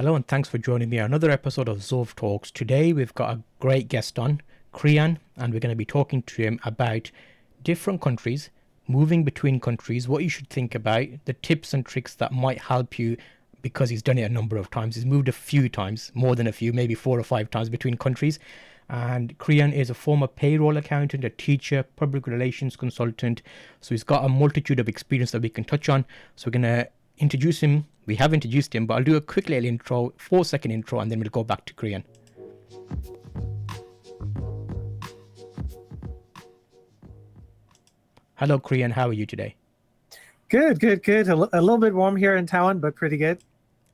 Hello and thanks for joining me on another episode of Zulf Talks. Today we've got a great guest on, Creon, and we're going to be talking to him about different countries, moving between countries, what you should think about, the tips and tricks that might help you because he's done it a number of times. He's moved a few times, more than a few, maybe 4 or 5 times between countries. And Creon is a former payroll accountant, a teacher, public relations consultant. So he's got a multitude of experience that we can touch on. So we're going to introduce him. We have introduced him, but I'll do a quick little intro, 4-second intro, and then we'll go back to Creon. Hello, Creon. How are you today? Good. A little bit warm here in Taiwan, but pretty good.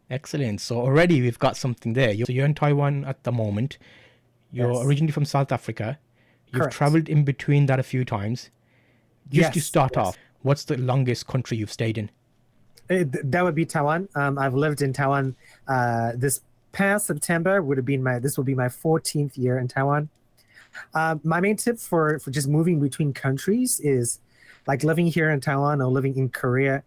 Excellent. So already we've got something there. So you're in Taiwan at the moment. You're Yes, originally from South Africa. You've correct. traveled in between that a few times. Just to start Yes. off, what's the longest country you've stayed in? That would be Taiwan. I've lived in Taiwan. This past September would have been this will be my 14th year in Taiwan. My main tip for just moving between countries is like living here in Taiwan or living in Korea.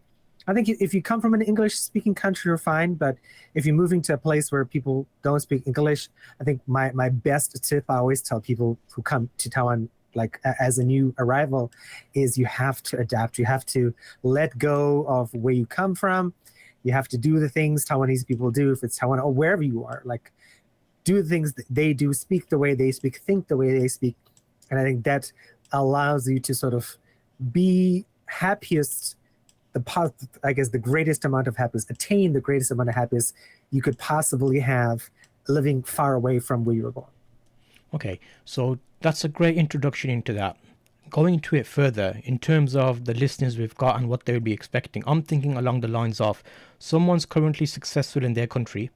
I think if you come from an English-speaking country, you're fine. But if you're moving to a place where people don't speak English, I think my best tip I always tell people who come to Taiwan like as a new arrival is you have to adapt. You have to let go of where you come from. You have to do the things Taiwanese people do if it's Taiwan or wherever you are. Like do the things that they do, speak the way they speak, think the way they speak. And I think that allows you to sort of be happiest, I guess the greatest amount of happiness, attain the greatest amount of happiness you could possibly have living far away from where you were born. Okay, so that's a great introduction into that. Going into it further, in terms of the listeners we've got and what they would be expecting, I'm thinking along the lines of someone's currently successful in their country.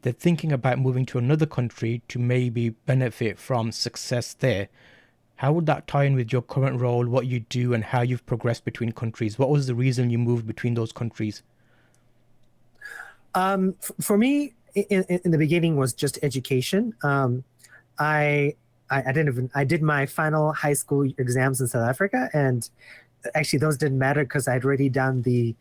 They're thinking about moving to another country to maybe benefit from success there. How would that tie in with your current role, what you do, and how you've progressed between countries? What was the reason you moved between those countries? For me, in the beginning was just education. I I did my final high school exams in South Africa, and actually those didn't matter because I'd already done the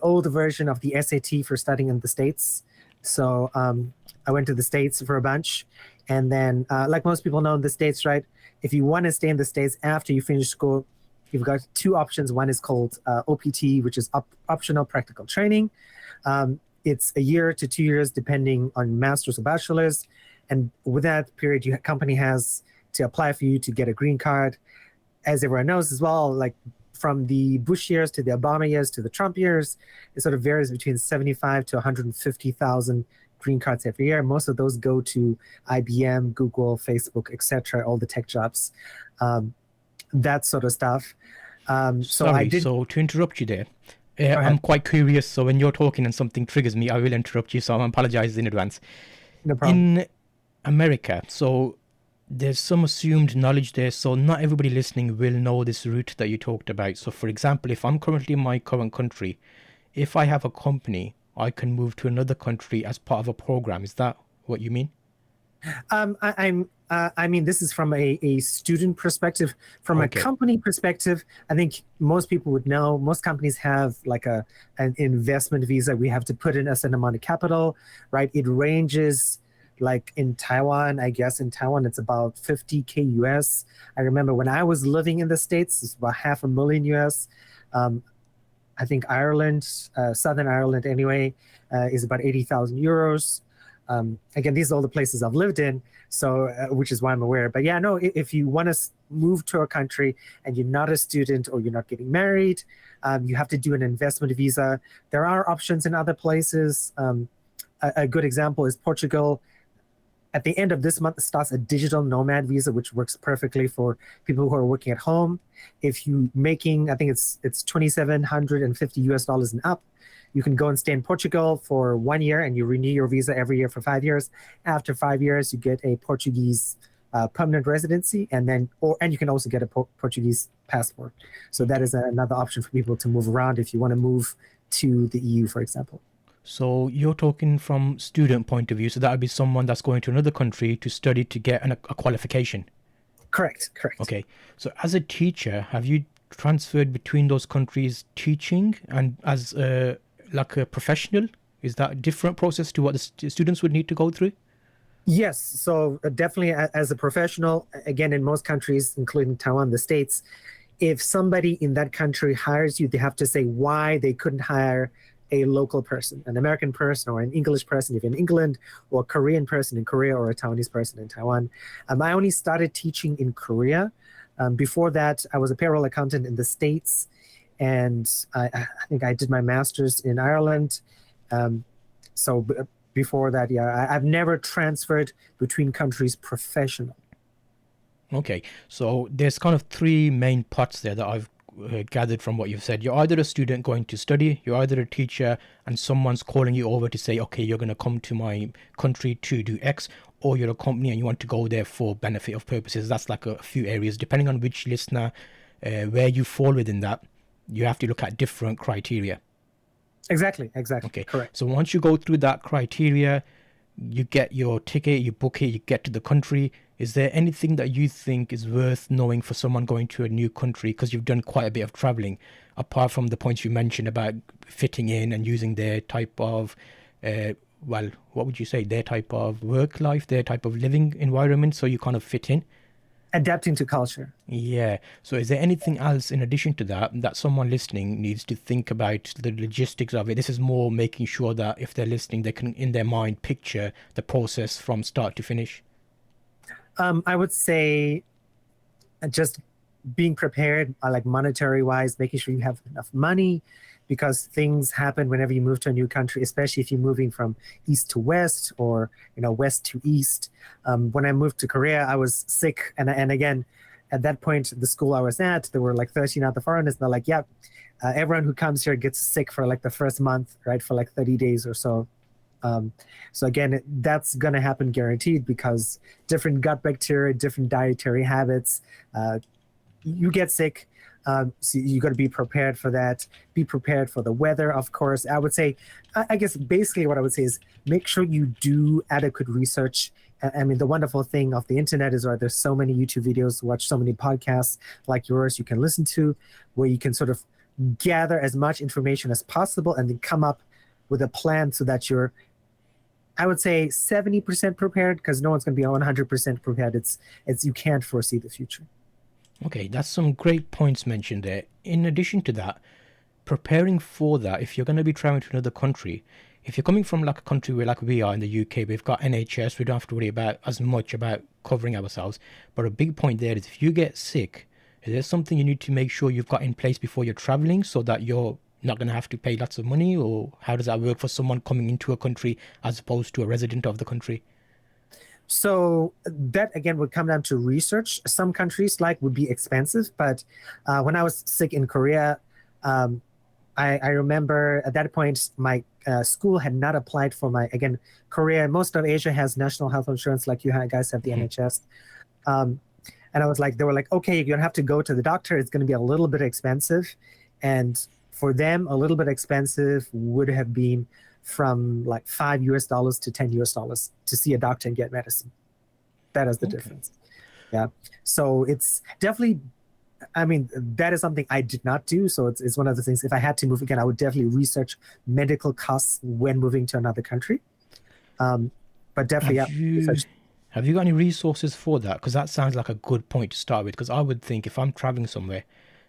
old version of the SAT for studying in the States. So I went to the States for a bunch, and then like most people know in the States, right? If you want to stay in the States after you finish school, you've got two options. One is called OPT, which is optional practical training. It's a year to 2 years, depending on master's or bachelor's. And with that period, your company has to apply for you to get a green card. As everyone knows as well, like from the Bush years to the Obama years to the Trump years, it sort of varies between 75 to 150,000 green cards every year. Most of those go to IBM, Google, Facebook, etc., all the tech jobs, that sort of stuff. So I Sorry, did. so to interrupt you there, Go I'm ahead. quite curious. So when you're talking and something triggers me, I will interrupt you. So I apologize in advance. No problem. In America, so there's some assumed knowledge there. So not everybody listening will know this route that you talked about. So for example, if I'm currently in my current country, if I have a company, I can move to another country as part of a program. Is that what you mean? I mean, this is from a student perspective. From a Okay. company perspective, I think most people would know. Most companies have like an investment visa. We have to put in a certain amount of capital, right? It ranges like in Taiwan, I guess in Taiwan it's about 50K US. I remember when I was living in the States, it's about half a million US. Um, I think Ireland, Southern Ireland anyway, is about 80,000 euros. Again, these are all the places I've lived in, so which is why I'm aware. But yeah, no, if you want to move to a country and you're not a student or you're not getting married, you have to do an investment visa. There are options in other places. A good example is Portugal. At the end of this month, it starts a digital nomad visa, which works perfectly for people who are working at home. If you making, I think it's 2,750 US dollars and up, you can go and stay in Portugal for 1 year, and you renew your visa every year for 5 years. After 5 years, you get a Portuguese permanent residency, and you can also get a Portuguese passport. So that is another option for people to move around if you want to move to the EU, for example. So you're talking from student point of view. So that would be someone that's going to another country to study to get a qualification. Correct. Okay. So as a teacher, have you transferred between those countries teaching and as like a professional? Is that a different process to what the students would need to go through? Yes, so definitely as a professional, again, in most countries, including Taiwan, the States, if somebody in that country hires you, they have to say why they couldn't hire a local person, an American person or an English person if in England, or a Korean person in Korea, or a Taiwanese person in Taiwan. I only started teaching in Korea. Before that, I was a payroll accountant in the States, and I think I did my master's in Ireland. So before that, yeah, I've never transferred between countries professional. Okay, so there's kind of three main parts there that I've gathered from what you've said. You're either a student going to study, you're either a teacher, and someone's calling you over to say, okay, you're going to come to my country to do X, or you're a company and you want to go there for benefit of purposes. That's like a few areas. Depending on which listener, where you fall within that, you have to look at different criteria. Exactly, Okay, correct. so once you go through that criteria, you get your ticket, you book it, you get to the country. Is there anything that you think is worth knowing for someone going to a new country, because you've done quite a bit of traveling, apart from the points you mentioned about fitting in and using their type of, well, what would you say, their type of work life, their type of living environment, so you kind of fit in? Adapting to culture. Yeah. So is there anything else in addition to that that someone listening needs to think about the logistics of it? This is more making sure that if they're listening, they can, in their mind, picture the process from start to finish. I would say just being prepared, like monetary wise, making sure you have enough money, because things happen whenever you move to a new country, especially if you're moving from east to west, or west to east. When I moved to Korea, I was sick, and again, at that point, the school I was at, there were like 13 other foreigners, and they're like, yeah, everyone who comes here gets sick for like the first month, right, for like 30 days or so. So again, that's going to happen guaranteed, because different gut bacteria, different dietary habits, you get sick. So you got to be prepared for that. Be prepared for the weather, of course. I would say, I guess basically what I would say is make sure you do adequate research. I mean, the wonderful thing of the internet is, right, there's so many YouTube videos, watch so many podcasts like yours you can listen to, where you can sort of gather as much information as possible and then come up with a plan so that you're, I would say, 70% prepared, because no one's going to be 100% prepared. It's you can't foresee the future. Okay, that's some great points mentioned there. In addition to that, preparing for that, if you're going to be traveling to another country, if you're coming from like a country where, like we are in the UK, we've got NHS, we don't have to worry about as much about covering ourselves. But a big point there is, if you get sick, is there something you need to make sure you've got in place before you're traveling, so that you're not going to have to pay lots of money? Or how does that work for someone coming into a country as opposed to a resident of the country? So that again would come down to research. Some countries like would be expensive, but when I was sick in Korea, I remember at that point my school had not applied for my, again, Korea. Most of Asia has national health insurance, like you guys have the NHS. And I was like, they were like, okay, you're gonna have to go to the doctor. It's gonna be a little bit expensive, and for them, a little bit expensive would have been from like $5 to $10 to see a doctor and get medicine. That is the difference. Yeah. So it's definitely, I mean, that is something I did not do. So it's one of the things, if I had to move again, I would definitely research medical costs when moving to another country. But definitely, Have you got any resources for that? Because that sounds like a good point to start with. Because I would think if I'm traveling somewhere,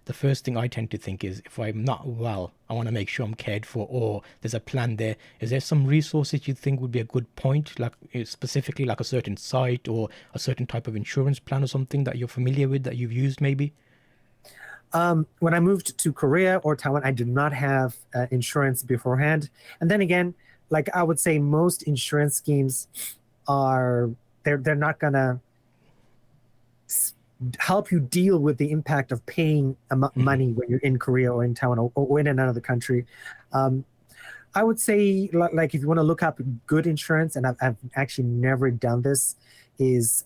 the first thing I tend to think is, if I'm not well, I want to make sure I'm cared for, or there's a plan there. Is there some resources you think would be a good point, like specifically like a certain site or a certain type of insurance plan or something that you're familiar with that you've used maybe? When I moved to Korea or Taiwan, I did not have insurance beforehand. And then again, like I would say, most insurance schemes are, they're not gonna help you deal with the impact of paying money when you're in Korea or in Taiwan or in another country. I would say, like, if you want to look up good insurance, and I've actually never done this, is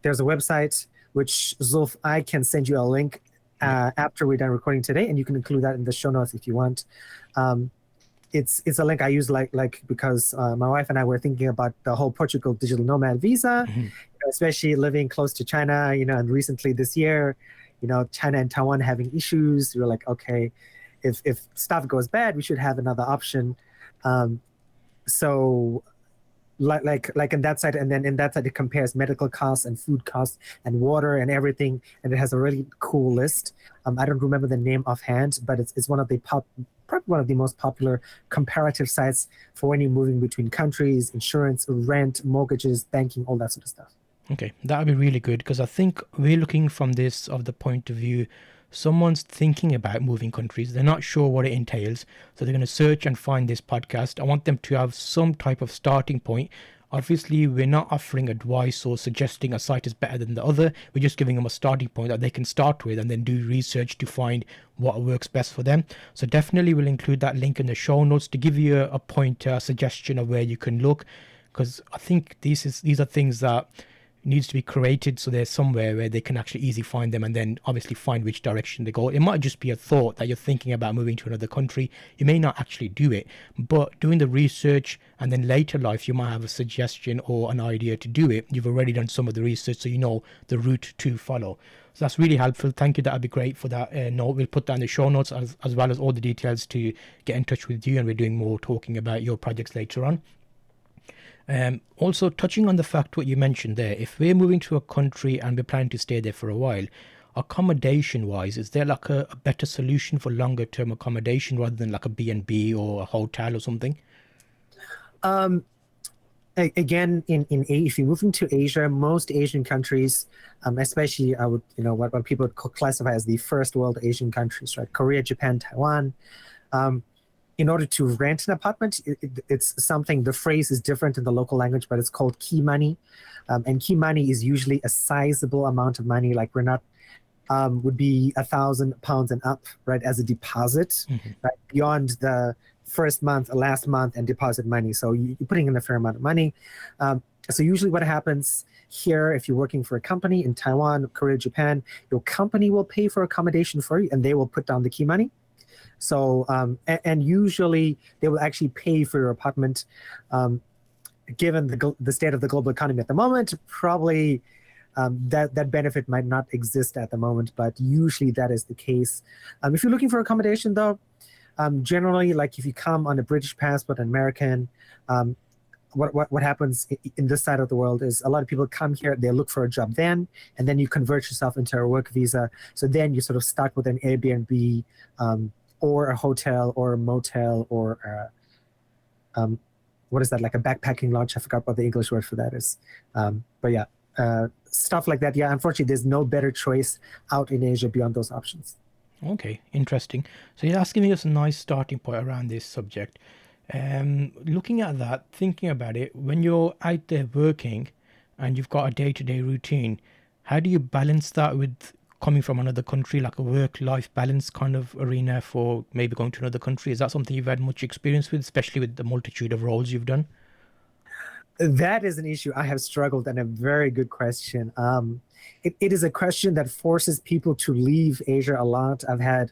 there's a website which, Zulf, I can send you a link after we're done recording today, and you can include that in the show notes if you want. It's a link I use like because my wife and I were thinking about the whole Portugal digital nomad visa, especially living close to China, and recently this year, China and Taiwan having issues. We were like, okay, if stuff goes bad, we should have another option. So like in that side, and then in that side it compares medical costs and food costs and water and everything, and it has a really cool list. I don't remember the name offhand, but it's one of the probably one of the most popular comparative sites for when you're moving between countries, insurance, rent, mortgages, banking, all that sort of stuff. Okay, that would be really good because I think we're looking from this of the point of view someone's thinking about moving countries. They're not sure what it entails, so they're going to search and find this podcast. I want them to have some type of starting point. Obviously, we're not offering advice or suggesting a site is better than the other. We're just giving them a starting point that they can start with and then do research to find what works best for them. So definitely we'll include that link in the show notes to give you a pointer, a suggestion of where you can look, because I think these are things that needs to be created so there's somewhere where they can actually easily find them and then obviously find which direction they go. It might just be a thought that you're thinking about moving to another country. You may not actually do it, but doing the research and then later life you might have a suggestion or an idea to do it. You've already done some of the research, so you know the route to follow. So that's really helpful. Thank you. That would be great for that note. We'll put that in the show notes as well as all the details to get in touch with you, and we're doing more talking about your projects later on. Also, touching on the fact what you mentioned there, if we're moving to a country and we're planning to stay there for a while, accommodation wise, is there like a better solution for longer term accommodation rather than like a B&B or a hotel or something? Um, Again, if you move into Asia, most Asian countries, especially I would, what people would classify as the first world Asian countries, right? Korea, Japan, Taiwan. In order to rent an apartment, it's something, the phrase is different in the local language, but it's called key money. And key money is usually a sizable amount of money, like we're not, would be £1,000 and up, right, as a deposit, right, beyond the first month, last month, and deposit money. So you're putting in a fair amount of money. So usually what happens here, if you're working for a company in Taiwan, Korea, Japan, your company will pay for accommodation for you, and they will put down the key money. So, and usually they will actually pay for your apartment. Given the state of the global economy at the moment, probably that benefit might not exist at the moment, but usually that is the case. If you're looking for accommodation, though, generally, like if you come on a British passport, an American, what happens in this side of the world is a lot of people come here, they look for a job then, and then you convert yourself into a work visa. So then you're sort of stuck with an Airbnb, or a hotel or a motel or what is that, like a backpacking lodge? I forgot what the English word for that is. But yeah, stuff like that. Yeah, unfortunately, there's no better choice out in Asia beyond those options. Okay, interesting. So you're asking us a nice starting point around this subject. Looking at that, thinking about it, when you're out there working and you've got a day-to-day routine, how do you balance that with coming from another country, like a work-life balance kind of arena for maybe going to another country? Is that something you've had much experience with, especially with the multitude of roles you've done? That is an issue I have struggled, and a very good question. It is a question that forces people to leave Asia a lot. I've had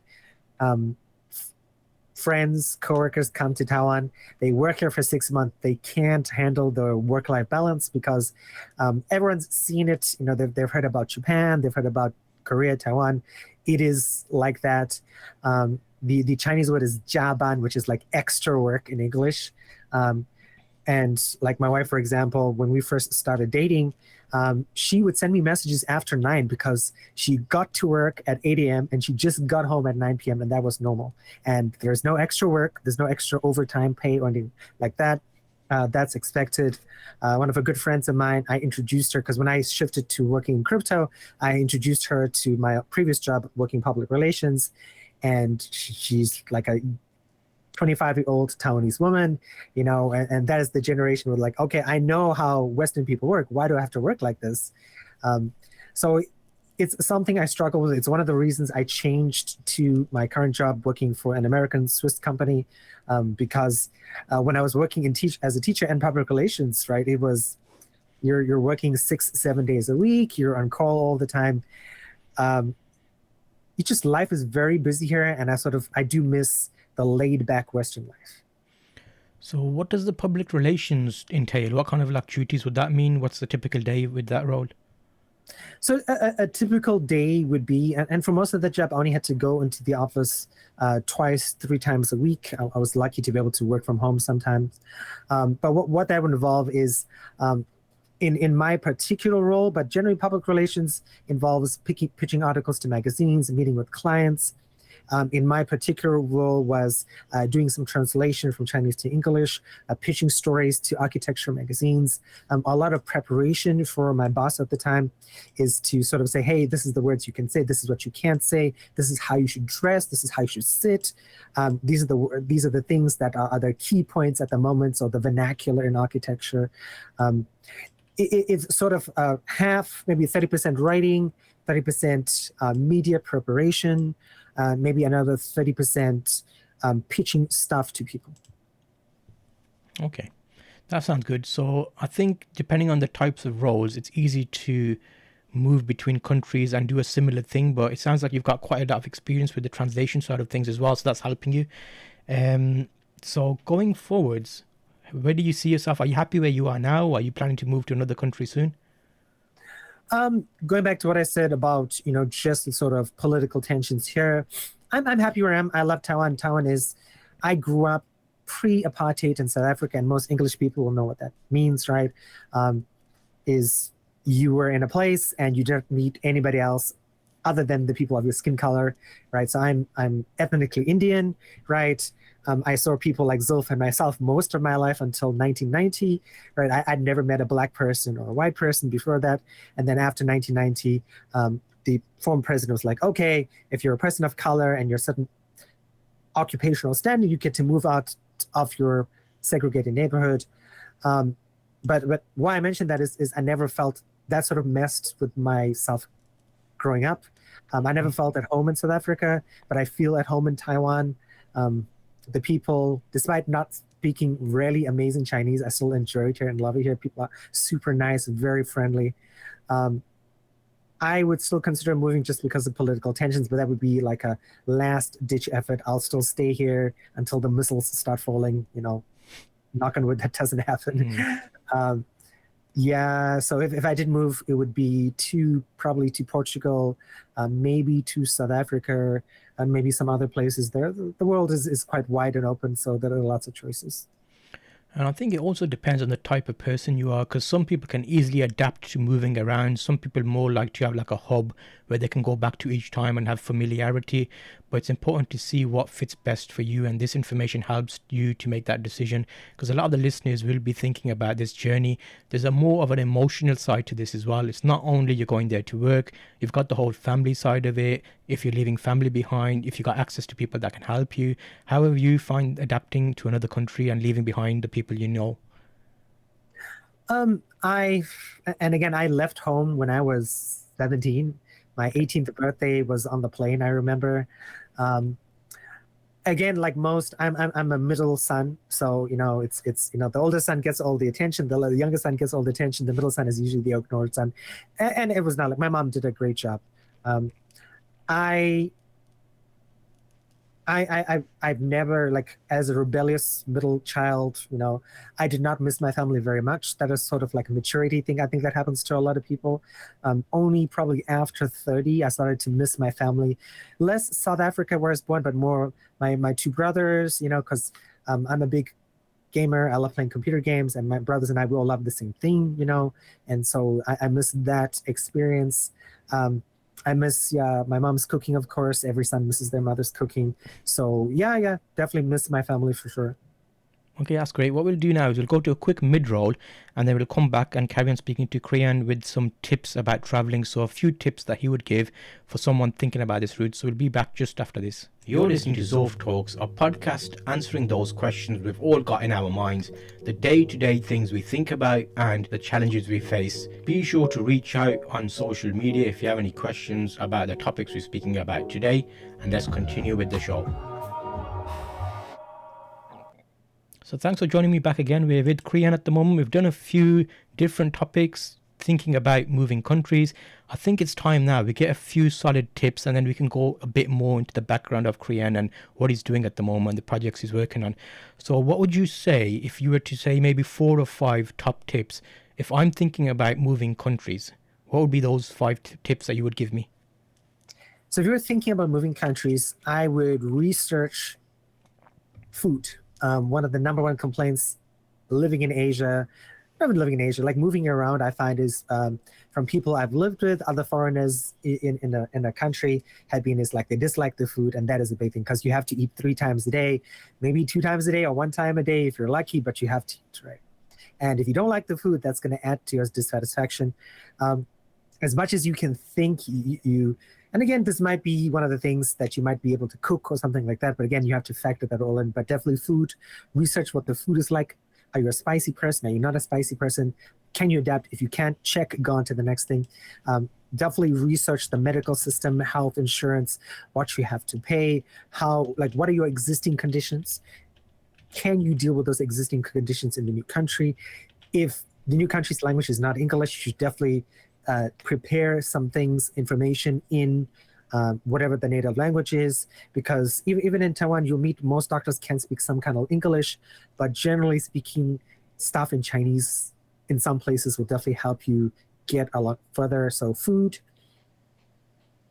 friends, coworkers come to Taiwan. They work here for 6 months. They can't handle the work-life balance because everyone's seen it. They've heard about Japan. They've heard about Korea, Taiwan. It is like that. The Chinese word is Jabon, which is like extra work in English. And like my wife, for example, when we first started dating, she would send me messages after 9 because she got to work at 8 a.m. and she just got home at 9 p.m. and that was normal. And there's no extra work. There's no extra overtime pay or anything like that. That's expected. One of her good friends of mine, I introduced her because when I shifted to working in crypto, I introduced her to my previous job working public relations. And she's like a 25-year-old Taiwanese woman, and that is the generation where like, okay, I know how Western people work. Why do I have to work like this? So it's something I struggle with. It's one of the reasons I changed to my current job working for an American Swiss company, because when I was working as a teacher and public relations, right, it was you're working 6-7 days a week. You're on call all the time. It's just life is very busy here, and I do miss the laid-back Western life. So what does the public relations entail? What kind of like duties would that mean? What's the typical day with that role? So a typical day would be, and for most of the job, I only had to go into the office twice, 3 times a week. I was lucky to be able to work from home sometimes. But what that would involve is, in my particular role, but generally public relations involves pitching articles to magazines, meeting with clients. In my particular role was doing some translation from Chinese to English, pitching stories to architecture magazines. A lot of preparation for my boss at the time is to sort of say, hey, this is the words you can say, this is what you can't say, this is how you should dress, this is how you should sit. These are the things that are the key points at the moment, so the vernacular in architecture. It's sort of half, maybe 30% writing, 30% media preparation, maybe another 30% pitching stuff to people. Okay, that sounds good. So I think depending on the types of roles, it's easy to move between countries and do a similar thing. But it sounds like you've got quite a lot of experience with the translation side of things as well, so that's helping you. So going forwards, where do you see yourself? Are you happy where you are now? Are you planning to move to another country soon? Going back to what I said about, just the sort of political tensions here, I'm happy where I am. I love Taiwan. I grew up pre-apartheid in South Africa, and most English people will know what that means, right? Is you were in a place and you didn't meet anybody else other than the people of your skin color, right? So I'm ethnically Indian, right? I saw people like Zulf and myself most of my life until 1990, right? I'd never met a black person or a white person before that. And then after 1990, the former president was like, okay, if you're a person of color and you're certain occupational standing, you get to move out of your segregated neighborhood. But why I mentioned that is I never felt that sort of messed with myself growing up. I never felt at home in South Africa, but I feel at home in Taiwan. The people, despite not speaking really amazing Chinese, I still enjoy it here and love it here. People are super nice and very friendly. I would still consider moving just because of political tensions, but that would be like a last-ditch effort. I'll still stay here until the missiles start falling. Knock on wood, that doesn't happen. Yeah, so if I did move, it would be probably to Portugal, maybe to South Africa, and maybe some other places there. The world is quite wide and open, so there are lots of choices. And I think it also depends on the type of person you are, because some people can easily adapt to moving around. Some people more like to have like a hub where they can go back to each time and have familiarity. But it's important to see what fits best for you, and this information helps you to make that decision, because a lot of the listeners will be thinking about this journey. There's a more of an emotional side to this as well. It's not only you're going there to work, you've got the whole family side of it. If you're leaving family behind, if you've got access to people that can help you, however you find adapting to another country and leaving behind the people you know. I left home when I was 17. My 18th birthday was on the plane, I remember. Again, like most, I'm a middle son, so it's the older son gets all the attention, the younger son gets all the attention, the middle son is usually the ignored son, and it was not like my mom did a great job. I've never, like, as a rebellious middle child, I did not miss my family very much. That is sort of like a maturity thing. I think that happens to a lot of people. Only probably after 30, I started to miss my family. Less South Africa, where I was born, but more my two brothers, because I'm a big gamer. I love playing computer games, and my brothers and we all love the same thing, and so I miss that experience. I miss my mom's cooking, of course. Every son misses their mother's cooking. So yeah, definitely miss my family for sure. Okay, that's great. What we'll do now is we'll go to a quick mid-roll, and then we'll come back and carry on speaking to Creon with some tips about traveling. So a few tips that he would give for someone thinking about this route. So we'll be back just after this. You're listening to Zulf Talks, a podcast answering those questions we've all got in our minds, the day-to-day things we think about and the challenges we face. Be sure to reach out on social media if you have any questions about the topics we're speaking about today, and let's continue with the show. So thanks for joining me back again. We're with Creon at the moment. We've done a few different topics, thinking about moving countries. I think it's time now we get a few solid tips, and then we can go a bit more into the background of Creon and what he's doing at the moment, the projects he's working on. So what would you say if you were to say maybe 4 or 5 top tips? If I'm thinking about moving countries, What would be those five tips that you would give me? So if you're thinking about moving countries, I would research food. One of the number one complaints living in Asia, not even living in Asia, like moving around, I find is from people I've lived with, other foreigners in a country have been is like they dislike the food, and that is a big thing because you have to eat 3 times a day, maybe 2 times a day or 1 time a day if you're lucky, but you have to eat, right? And if you don't like the food, that's going to add to your dissatisfaction. As much as you can think and again, this might be one of the things that you might be able to cook or something like that, but again, you have to factor that all in. But definitely food, research what the food is like. Are you a spicy person? Are you not a spicy person? Can you adapt? If you can't, check, go on to the next thing. Definitely research the medical system, health insurance, what you have to pay, what are your existing conditions? Can you deal with those existing conditions in the new country? If the new country's language is not English, you should definitely prepare some things, information in whatever the native language is, because even in Taiwan, you'll meet most doctors can speak some kind of English, but generally speaking, stuff in Chinese in some places will definitely help you get a lot further. So food,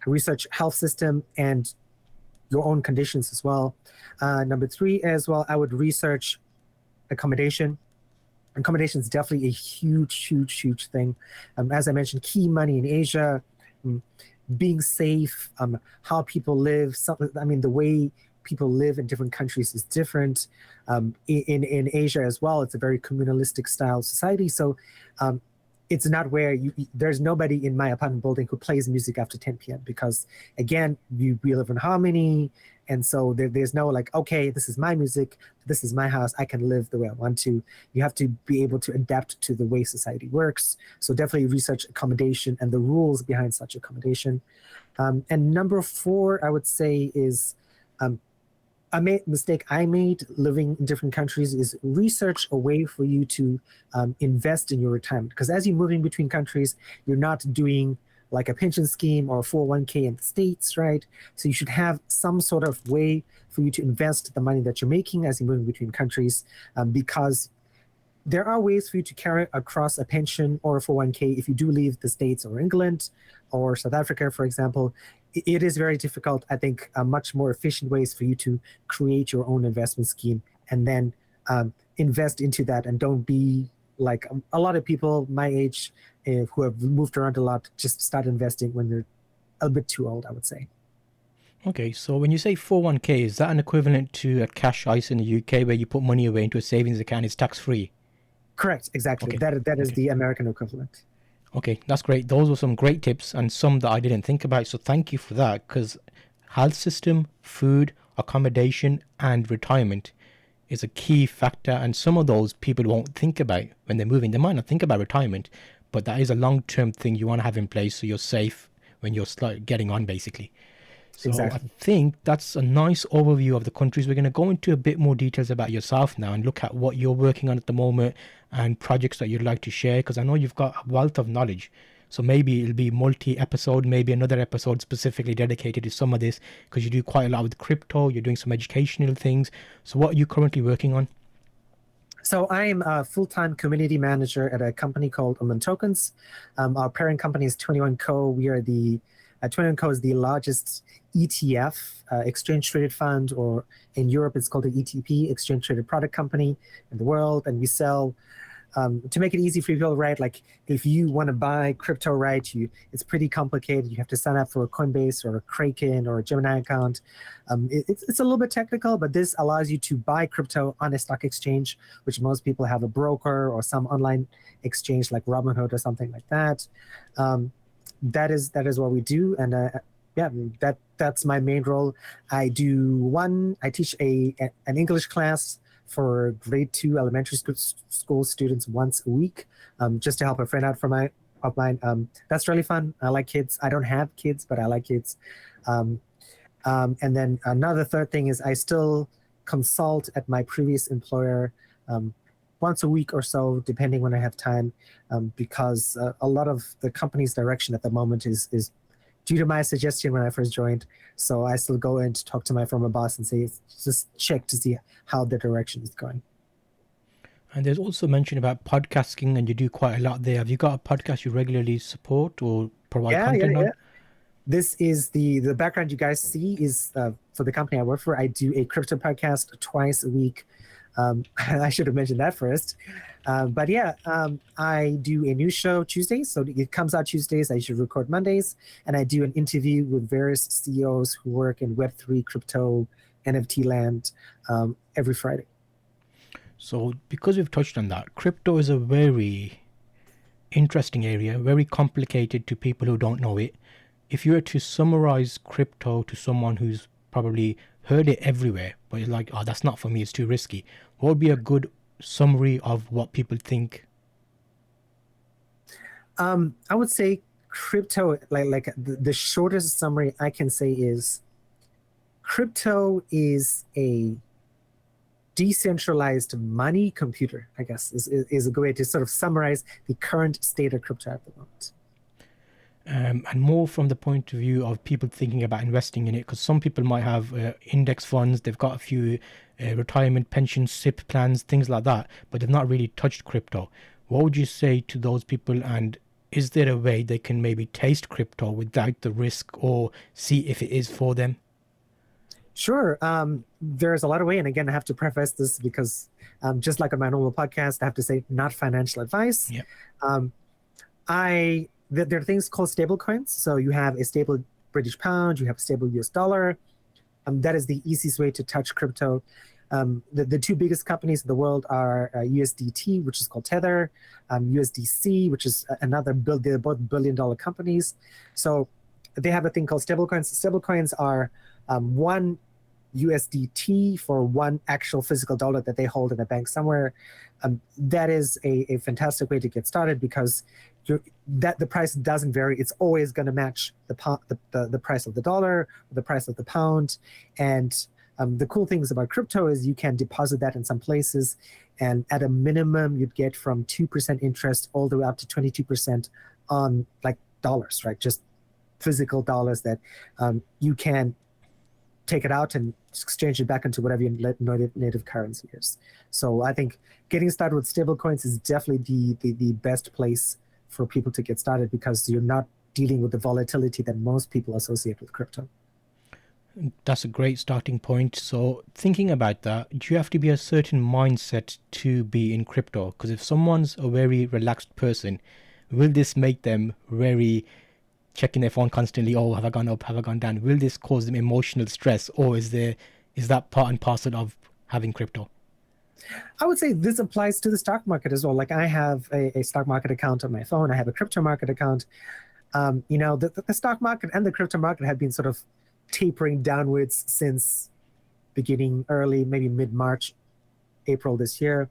research health system, and your own conditions as well. Number 3 as well, I would research accommodation. Accommodation is definitely a huge thing. As I mentioned, key money in Asia, being safe, how people live. The way people live in different countries is different. In Asia as well, it's a very communalistic style society. So it's not where there's nobody in my apartment building who plays music after 10 p.m. because, again, we live in harmony. And so there's no okay, this is my music, this is my house, I can live the way I want to. You have to be able to adapt to the way society works. So definitely research accommodation and the rules behind such accommodation. And number 4, I would say is a mistake I made living in different countries is research a way for you to invest in your retirement. Because as you're moving between countries, you're not doing like a pension scheme or a 401k in the States, right? So you should have some sort of way for you to invest the money that you're making as you're moving between countries, because there are ways for you to carry across a pension or a 401k if you do leave the States or England or South Africa, for example. It is very difficult. I think much more efficient ways for you to create your own investment scheme and then invest into that, and don't be like a lot of people my age who have moved around a lot, just start investing when they're a bit too old, I would say. Okay, so when you say 401k, is that an equivalent to a cash ISA in the UK where you put money away into a savings account? It's tax free. Correct, exactly. Okay. That is the American equivalent. Okay, that's great. Those were some great tips and some that I didn't think about. So thank you for that, because health system, food, accommodation, and retirement is a key factor. And some of those people won't think about when they're moving. They might not think about retirement, but that is a long-term thing you want to have in place so you're safe when you're getting on, basically. So exactly. I think that's a nice overview of the countries. We're going to go into a bit more details about yourself now and look at what you're working on at the moment and projects that you'd like to share, because I know you've got a wealth of knowledge. So maybe it'll be multi-episode, maybe another episode specifically dedicated to some of this, because you do quite a lot with crypto, you're doing some educational things. So what are you currently working on? So I am a full-time community manager at a company called Tokens. Our parent company is 21Co. We are 21Co is the largest ETF, exchange traded fund, or in Europe it's called the ETP, exchange traded product company in the world. And we sell, to make it easy for people, right? Like if you want to buy crypto, right, it's pretty complicated. You have to sign up for a Coinbase or a Kraken or a Gemini account. It's a little bit technical, but this allows you to buy crypto on a stock exchange, which most people have a broker or some online exchange like Robinhood or something like that. That is what we do, and that's my main role. I teach an English class for grade 2 elementary school students once a week, just to help a friend out of mine. That's really fun. I like kids. I don't have kids, but I like kids. And then another third thing is I still consult at my previous employer once a week or so, depending when I have time, because a lot of the company's direction at the moment is due to my suggestion when I first joined. So I still go in to talk to my former boss and say, just check to see how the direction is going. And there's also mention about podcasting, and you do quite a lot there. Have you got a podcast you regularly support or provide Yeah, yeah, content yeah. on? This is the background you guys see is for the company I work for. I do a crypto podcast twice a week. I should have mentioned that first. But yeah, I do a new show Tuesdays. So it comes out Tuesdays. I should record Mondays. And I do an interview with various CEOs who work in Web3, crypto, NFT land every Friday. So, because we've touched on that, crypto is a very interesting area, very complicated to people who don't know it. If you were to summarize crypto to someone who's probably heard it everywhere, but you're like, oh, that's not for me, it's too risky, what would be a good summary of what people think? I would say crypto, like the shortest summary I can say is crypto is a decentralized money computer, I guess, is a good way to sort of summarize the current state of crypto at the moment. And more from the point of view of people thinking about investing in it, because some people might have index funds, they've got a few retirement pension SIP plans, things like that, but they've not really touched crypto. What would you say to those people, and is there a way they can maybe taste crypto without the risk or see if it is for them? Sure. There's a lot of way, and again, I have to preface this because just like on my normal podcast, I have to say not financial advice. Yeah. There are things called stablecoins. So you have a stable British pound, you have a stable US dollar. That is the easiest way to touch crypto. The two biggest companies in the world are USDT, which is called Tether, USDC, which is they're both billion-dollar companies. So they have a thing called stablecoins. Stablecoins are one USDT for one actual physical dollar that they hold in a bank somewhere. That is a fantastic way to get started because the price doesn't vary. It's always going to match the price of the dollar, or the price of the pound. And the cool things about crypto is you can deposit that in some places, and at a minimum, you'd get from 2% interest all the way up to 22% on like dollars, right? Just physical dollars that you can take it out and exchange it back into whatever your native currency is. So I think getting started with stablecoins is definitely the best place for people to get started because you're not dealing with the volatility that most people associate with crypto. That's a great starting point. So thinking about that, do you have to be a certain mindset to be in crypto? Because if someone's a very relaxed person, will this make them very checking their phone constantly? Oh, have I gone up? Have I gone down? Will this cause them emotional stress, or is that part and parcel of having crypto? I would say this applies to the stock market as well. Like I have a stock market account on my phone. I have a crypto market account. The stock market and the crypto market have been sort of tapering downwards since beginning early, maybe mid-March, April this year.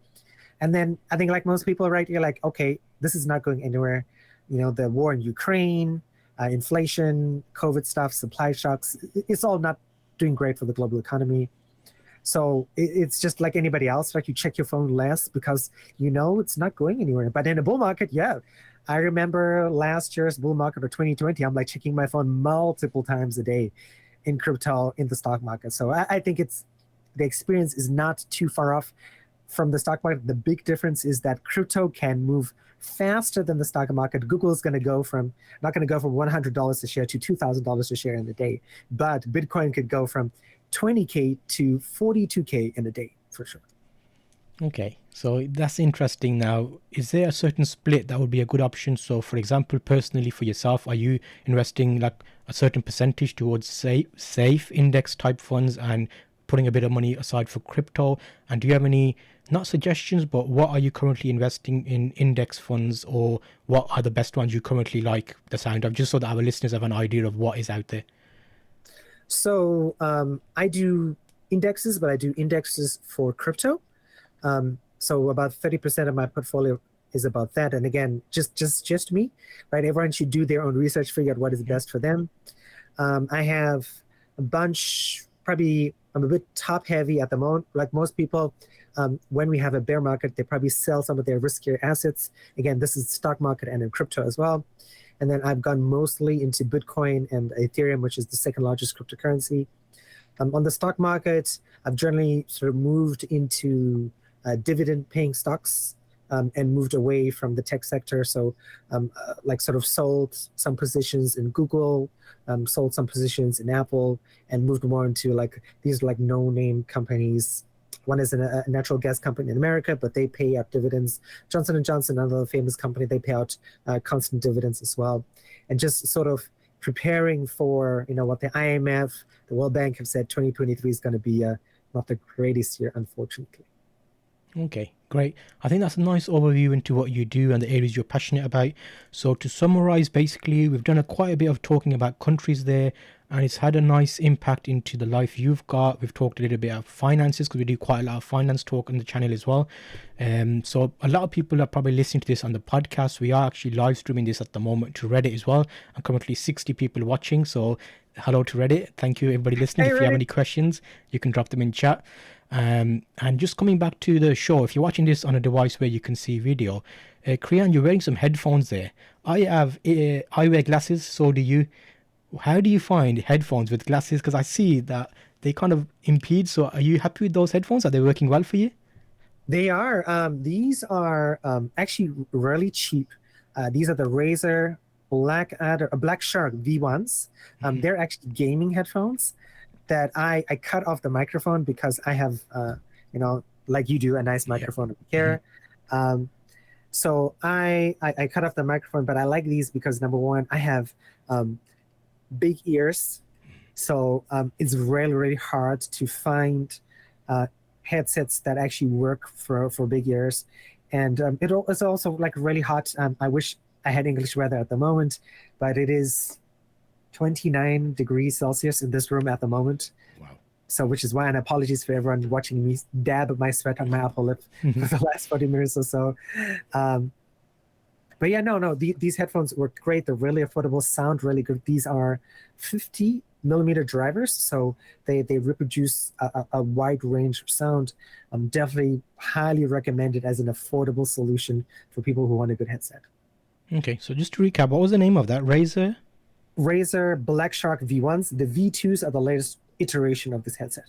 And then I think like most people, right, you're like, okay, this is not going anywhere. The war in Ukraine, inflation, COVID stuff, supply shocks, it's all not doing great for the global economy. So it's just like anybody else, like you check your phone less because it's not going anywhere. But in a bull market, yeah. I remember last year's bull market or 2020, I'm like checking my phone multiple times a day in crypto, in the stock market. So I think the experience is not too far off from the stock market. The big difference is that crypto can move faster than the stock market. Google is not going to go from $100 a share to $2,000 a share in a day, but Bitcoin could go from 20K to 42K in a day for sure. Okay, so that's interesting. Now, is there a certain split that would be a good option? So, for example, personally for yourself, are you investing like a certain percentage towards safe index type funds and putting a bit of money aside for crypto? And do you have any, not suggestions, but what are you currently investing in index funds, or what are the best ones you currently like the sound of, just so that our listeners have an idea of what is out there? So I do indexes, but I do indexes for crypto. So about 30% of my portfolio is about that. And again, just me, right? Everyone should do their own research, figure out what is best for them. I have a bunch, probably I'm a bit top heavy at the moment. Like most people, when we have a bear market, they probably sell some of their riskier assets. Again, this is stock market and in crypto as well. And then I've gone mostly into Bitcoin and Ethereum, which is the second largest cryptocurrency. On the stock market, I've generally sort of moved into dividend-paying stocks, and moved away from the tech sector. So, like sort of sold some positions in Google, sold some positions in Apple, and moved more into like these like no-name companies. One is a natural gas company in America, but they pay out dividends. Johnson and Johnson, another famous company, they pay out constant dividends as well. And just sort of preparing for what the IMF, the World Bank have said 2023 is going to be not the greatest year, unfortunately. Okay, great. I think that's a nice overview into what you do and the areas you're passionate about. So to summarize, basically, we've done quite a bit of talking about countries there, and it's had a nice impact into the life you've got. We've talked a little bit about finances because we do quite a lot of finance talk on the channel as well. So a lot of people are probably listening to this on the podcast. We are actually live streaming this at the moment to Reddit as well, and currently 60 people watching. So hello to Reddit. Thank you, everybody listening. Hey, if you have any questions, you can drop them in chat. And just coming back to the show, if you're watching this on a device where you can see video, Creon, you're wearing some headphones there. I wear glasses, so do you. How do you find headphones with glasses? Because I see that they kind of impede. So are you happy with those headphones? Are they working well for you? They are. These are actually really cheap. These are the Razer Black Shark V1s. They're actually gaming headphones that I cut off the microphone because I have, like you do, a nice microphone over here. So I cut off the microphone, but I like these because number one, I have big ears. So it's really, really hard to find headsets that actually work for big ears. And it's also like really hot. I wish I had English weather at the moment, but it is 29 degrees Celsius in this room at the moment. Wow. So, which is why, and apologies for everyone watching me dab my sweat on my upper lip for the last 40 minutes or so. But yeah, no, these headphones work great. They're really affordable, sound really good. These are 50 millimeter drivers, so they reproduce a wide range of sound. Definitely highly recommended as an affordable solution for people who want a good headset. Okay, so just to recap, what was the name of that? Razer Black Shark V1s. The V2s are the latest iteration of this headset.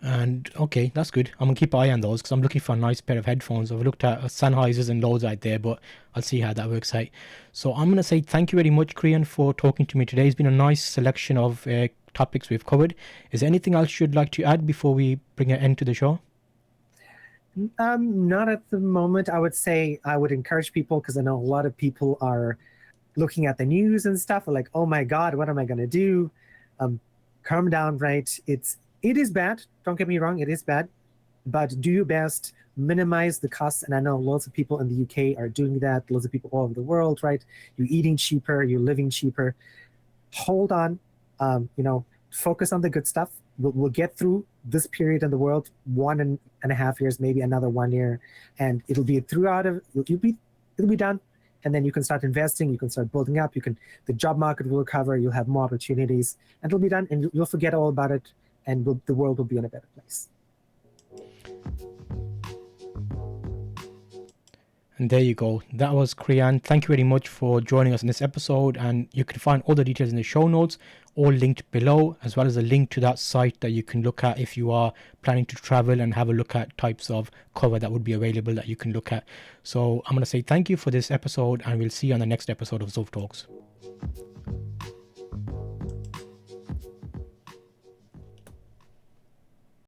And okay, that's good. I'm gonna keep an eye on those because I'm looking for a nice pair of headphones. I've looked at Sennheisers and loads out there, but I'll see how that works out. So I'm gonna say thank you very much, Creon, for talking to me today. It's been a nice selection of topics we've covered. Is there anything else you'd like to add before we bring an end to the show? Not at the moment. I would say I would encourage people, because I know a lot of people are looking at the news and stuff, like, oh my God, what am I going to do? Calm down, right? It is bad. Don't get me wrong. It is bad, but do your best, minimize the costs. And I know lots of people in the UK are doing that. Lots of people all over the world, right? You're eating cheaper, you're living cheaper. Hold on, focus on the good stuff. We'll get through this period in the world, 1.5 years, maybe another 1 year, and it'll be it'll be done. And then you can start investing, you can start building up, the job market will recover, you'll have more opportunities, and it'll be done, and you'll forget all about it, and the world will be in a better place. And there you go. That was Creon. Thank you very much for joining us in this episode. And you can find all the details in the show notes, all linked below, as well as a link to that site that you can look at if you are planning to travel and have a look at types of cover that would be available that you can look at. So I'm going to say thank you for this episode, and we'll see you on the next episode of Zulf Talks.